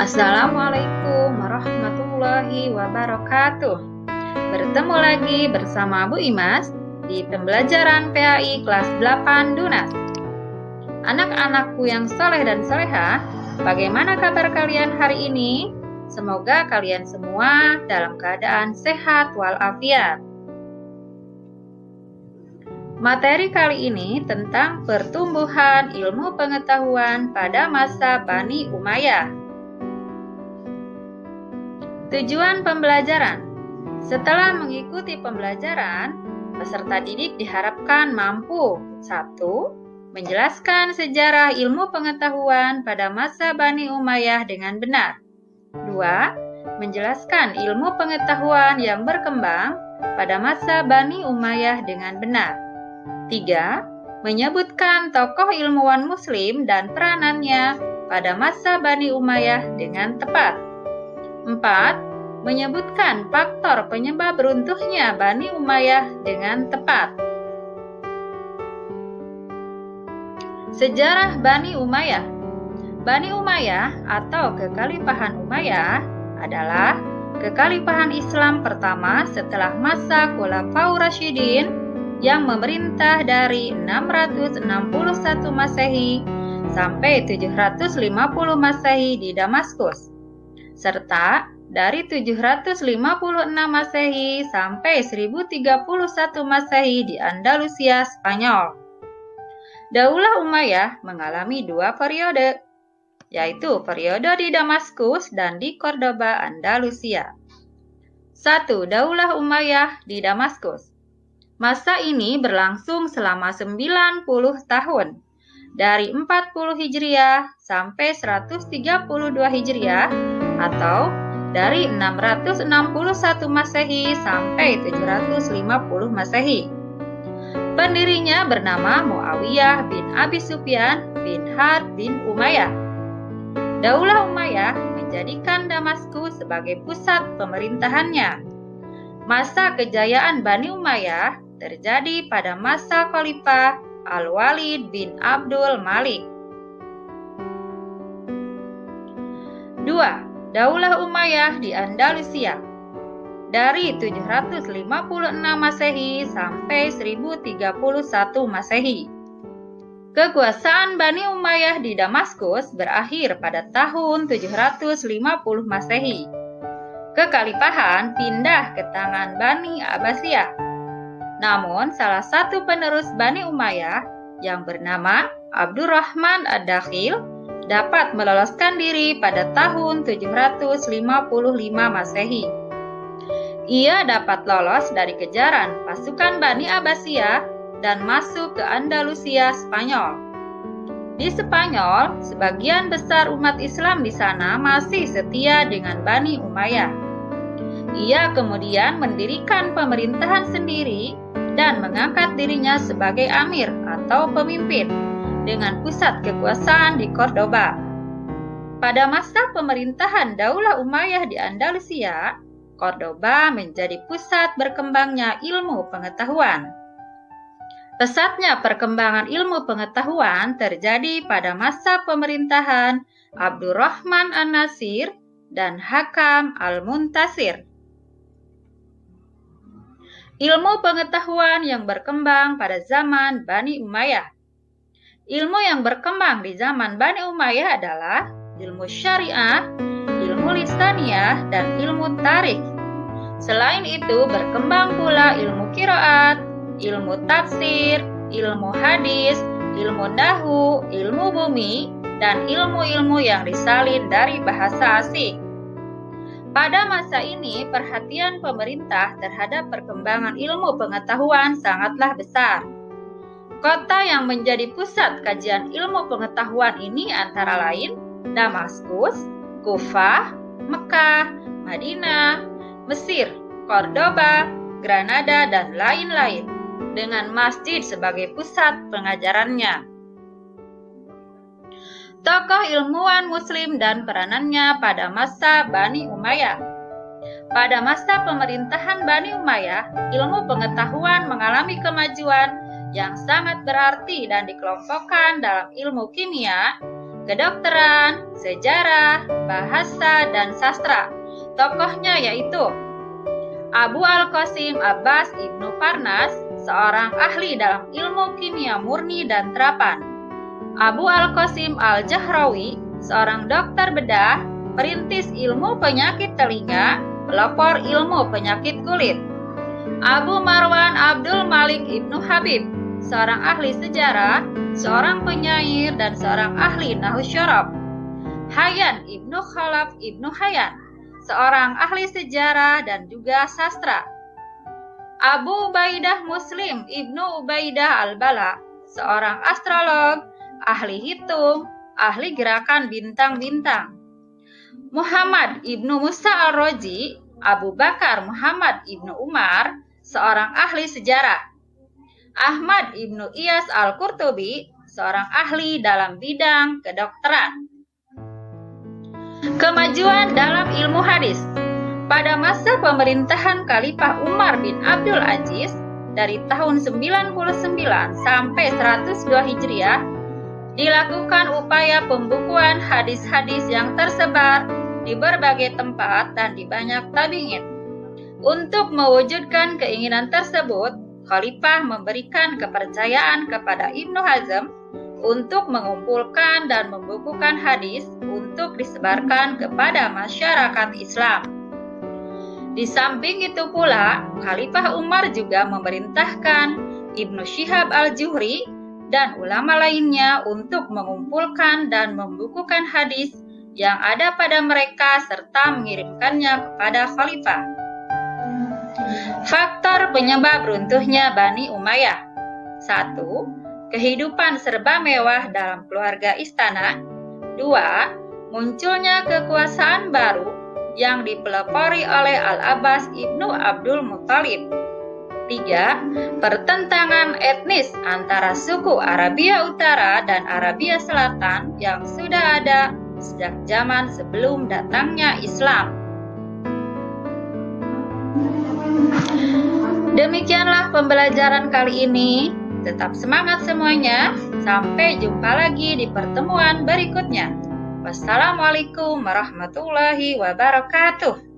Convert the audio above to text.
Assalamualaikum warahmatullahi wabarakatuh. Bertemu lagi bersama Bu Imas di pembelajaran PAI kelas 8 Dunas. Anak-anakku yang soleh dan solehah, bagaimana kabar kalian hari ini? Semoga kalian semua dalam keadaan sehat walafiat. Materi kali ini tentang pertumbuhan ilmu pengetahuan pada masa Bani Umayyah. Tujuan pembelajaran. Setelah mengikuti pembelajaran, peserta didik diharapkan mampu 1. Menjelaskan sejarah ilmu pengetahuan pada masa Bani Umayyah dengan benar. 2. Menjelaskan ilmu pengetahuan yang berkembang pada masa Bani Umayyah dengan benar. 3. Menyebutkan tokoh ilmuwan muslim dan peranannya pada masa Bani Umayyah dengan tepat. 4. Menyebutkan faktor penyebab runtuhnya Bani Umayyah dengan tepat. Sejarah Bani Umayyah. Bani Umayyah atau Kekhalifahan Umayyah adalah kekhalifahan Islam pertama setelah masa Khulafaur Rasyidin yang memerintah dari 661 Masehi sampai 750 Masehi di Damaskus, serta dari 756 Masehi sampai 1031 Masehi di Andalusia, Spanyol. Daulah Umayyah mengalami 2 periode, yaitu periode di Damaskus dan di Cordoba, Andalusia. 1. Daulah Umayyah di Damaskus. Masa ini berlangsung selama 90 tahun, dari 40 Hijriah sampai 132 Hijriah, atau dari 661 Masehi sampai 750 Masehi. Pendirinya bernama Muawiyah bin Abi Sufyan bin Harb bin Umayyah. Daulah Umayyah menjadikan Damaskus sebagai pusat pemerintahannya. Masa kejayaan Bani Umayyah terjadi pada masa Khalifah Al-Walid bin Abdul Malik. 2. Daulah Umayyah di Andalusia. Dari 756 Masehi sampai 1031 Masehi. Kekuasaan Bani Umayyah di Damaskus berakhir pada tahun 750 Masehi. Kekhalifahan pindah ke tangan Bani Abbasiyah. Namun, salah satu penerus Bani Umayyah yang bernama Abdurrahman Ad-Dakhil dapat meloloskan diri pada tahun 755 Masehi. Ia dapat lolos dari kejaran pasukan Bani Abbasiyah dan masuk ke Andalusia, Spanyol. Di Spanyol, sebagian besar umat Islam di sana masih setia dengan Bani Umayyah. Ia kemudian mendirikan pemerintahan sendiri dan mengangkat dirinya sebagai amir atau pemimpin dengan pusat kekuasaan di Cordoba. Pada masa pemerintahan Daulah Umayyah di Andalusia, Cordoba menjadi pusat berkembangnya ilmu pengetahuan. Pesatnya perkembangan ilmu pengetahuan terjadi pada masa pemerintahan Abdurrahman An-Nasir dan Hakam Al-Muntasir. Ilmu pengetahuan yang berkembang pada zaman Bani Umayyah. Ilmu yang berkembang di zaman Bani Umayyah adalah ilmu syariah, ilmu lisaniyah, dan ilmu tarikh. Selain itu, berkembang pula ilmu qiraat, ilmu tafsir, ilmu hadis, ilmu nahwu, ilmu bumi, dan ilmu-ilmu yang disalin dari bahasa asing. Pada masa ini, perhatian pemerintah terhadap perkembangan ilmu pengetahuan sangatlah besar. Kota yang menjadi pusat kajian ilmu pengetahuan ini antara lain Damaskus, Kufah, Mekah, Madinah, Mesir, Cordoba, Granada, dan lain-lain, dengan masjid sebagai pusat pengajarannya. Tokoh ilmuwan muslim dan peranannya pada masa Bani Umayyah. Pada masa pemerintahan Bani Umayyah, ilmu pengetahuan mengalami kemajuan yang sangat berarti dan dikelompokkan dalam ilmu kimia, kedokteran, sejarah, bahasa, dan sastra. Tokohnya yaitu Abu Al-Qasim Abbas Ibnu Farnas, seorang ahli dalam ilmu kimia murni dan terapan. Abu Al-Qasim Al-Jahrawi, seorang dokter bedah, perintis ilmu penyakit telinga, pelopor ilmu penyakit kulit. Abu Marwan Abdul Malik Ibnu Habib, seorang ahli sejarah, seorang penyair, dan seorang ahli nahwu syaraf. Hayyan Ibnu Khalaf Ibnu Hayyan, seorang ahli sejarah dan juga sastra. Abu Ubaidah Muslim Ibnu Ubaidah Al-Bala, seorang astrolog, ahli hitung, ahli gerakan bintang-bintang. Muhammad Ibnu Musa Al-Roji, Abu Bakar Muhammad Ibnu Umar, seorang ahli sejarah. Ahmad Ibnu Iyas Al-Qurtubi, seorang ahli dalam bidang kedokteran. Kemajuan dalam ilmu hadis. Pada masa pemerintahan Khalifah Umar bin Abdul Aziz dari tahun 99 sampai 102 Hijriah, dilakukan upaya pembukuan hadis-hadis yang tersebar di berbagai tempat dan di banyak tabi'in. Untuk mewujudkan keinginan tersebut, Khalifah memberikan kepercayaan kepada Ibnu Hazm untuk mengumpulkan dan membukukan hadis untuk disebarkan kepada masyarakat Islam. Di samping itu pula, Khalifah Umar juga memerintahkan Ibnu Syihab Al-Zuhri dan ulama lainnya untuk mengumpulkan dan membukukan hadis yang ada pada mereka serta mengirimkannya kepada Khalifah. Faktor penyebab runtuhnya Bani Umayyah. 1. Kehidupan serba mewah dalam keluarga istana. 2. Munculnya kekuasaan baru yang dipelopori oleh Al-Abbas Ibnu Abdul Muthalib. 3. Pertentangan etnis antara suku Arabia Utara dan Arabia Selatan yang sudah ada sejak zaman sebelum datangnya Islam. Demikianlah pembelajaran kali ini. Tetap semangat semuanya. Sampai jumpa lagi di pertemuan berikutnya. Wassalamualaikum warahmatullahi wabarakatuh.